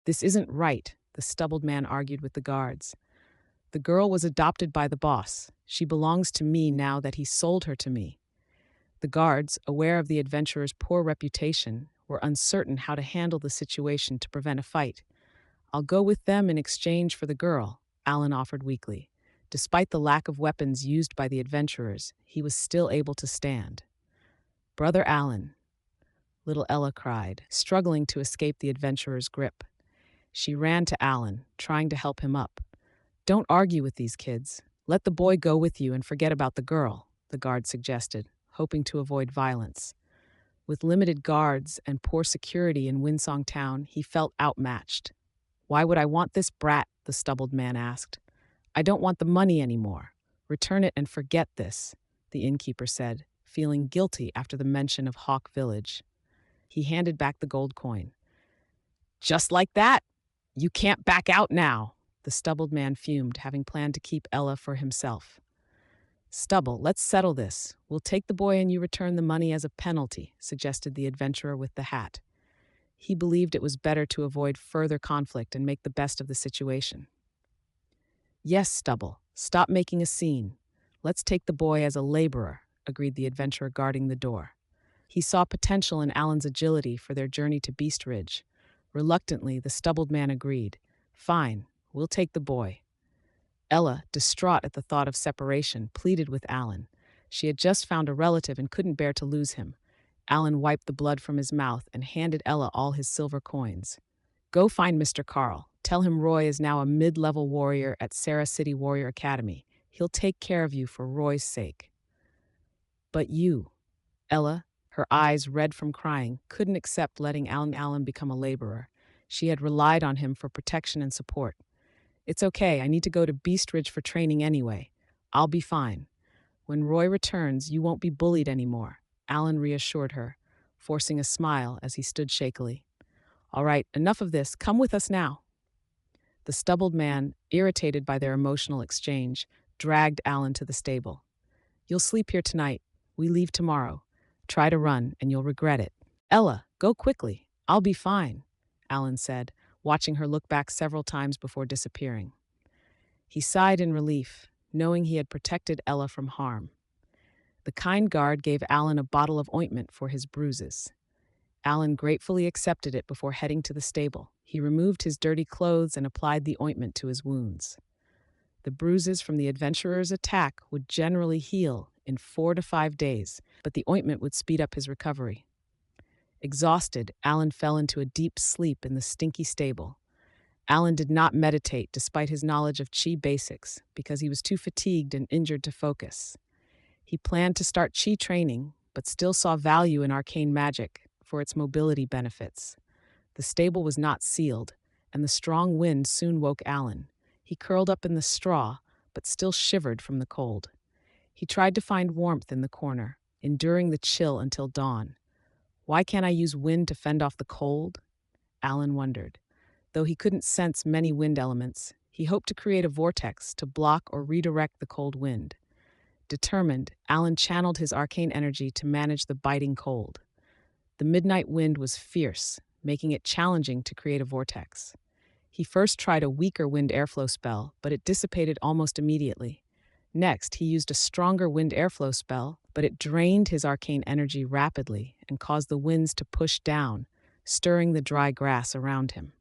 This isn't right, the stubbled man argued with the guards. The girl was adopted by the boss. She belongs to me now that he sold her to me. The guards, aware of the adventurer's poor reputation, were uncertain how to handle the situation to prevent a fight. I'll go with them in exchange for the girl, Alan offered weakly. Despite the lack of weapons used by the adventurers, he was still able to stand. Brother Alan, little Ella cried, struggling to escape the adventurer's grip. She ran to Alan, trying to help him up. Don't argue with these kids. Let the boy go with you and forget about the girl, the guard suggested, hoping to avoid violence. With limited guards and poor security in Winsong Town, he felt outmatched. Why would I want this brat? The stubbled man asked. I don't want the money anymore. Return it and forget this, the innkeeper said, feeling guilty after the mention of Hawk Village. He handed back the gold coin. Just like that? You can't back out now, the stubbled man fumed, having planned to keep Ella for himself. Stubble, let's settle this. We'll take the boy and you return the money as a penalty, suggested the adventurer with the hat. He believed it was better to avoid further conflict and make the best of the situation. Yes, Stubble, stop making a scene. Let's take the boy as a laborer, agreed the adventurer guarding the door. He saw potential in Alan's agility for their journey to Beast Ridge. Reluctantly, the stubbled man agreed. Fine, we'll take the boy. Ella, distraught at the thought of separation, pleaded with Alan. She had just found a relative and couldn't bear to lose him. Alan wiped the blood from his mouth and handed Ella all his silver coins. Go find Mr. Carl. Tell him Roy is now a mid-level warrior at Sarah City Warrior Academy. He'll take care of you for Roy's sake. But you, Ella, her eyes red from crying, couldn't accept letting Alan become a laborer. She had relied on him for protection and support. It's okay, I need to go to Beast Ridge for training anyway. I'll be fine. When Roy returns, you won't be bullied anymore, Alan reassured her, forcing a smile as he stood shakily. All right, enough of this. Come with us now. The stubbled man, irritated by their emotional exchange, dragged Alan to the stable. You'll sleep here tonight. We leave tomorrow. Try to run, and you'll regret it. Ella, go quickly. I'll be fine, Alan said, watching her look back several times before disappearing. He sighed in relief, knowing he had protected Ella from harm. The kind guard gave Alan a bottle of ointment for his bruises. Alan gratefully accepted it before heading to the stable. He removed his dirty clothes and applied the ointment to his wounds. The bruises from the adventurer's attack would generally heal in 4 to 5 days, but the ointment would speed up his recovery. Exhausted, Alan fell into a deep sleep in the stinky stable. Alan did not meditate despite his knowledge of Chi basics because he was too fatigued and injured to focus. He planned to start Chi training, but still saw value in arcane magic for its mobility benefits. The stable was not sealed, and the strong wind soon woke Alan. He curled up in the straw, but still shivered from the cold. He tried to find warmth in the corner, enduring the chill until dawn. Why can't I use wind to fend off the cold? Alan wondered. Though he couldn't sense many wind elements, he hoped to create a vortex to block or redirect the cold wind. Determined, Alan channeled his arcane energy to manage the biting cold. The midnight wind was fierce, making it challenging to create a vortex. He first tried a weaker wind airflow spell, but it dissipated almost immediately. Next, he used a stronger wind airflow spell, but it drained his arcane energy rapidly and caused the winds to push down, stirring the dry grass around him.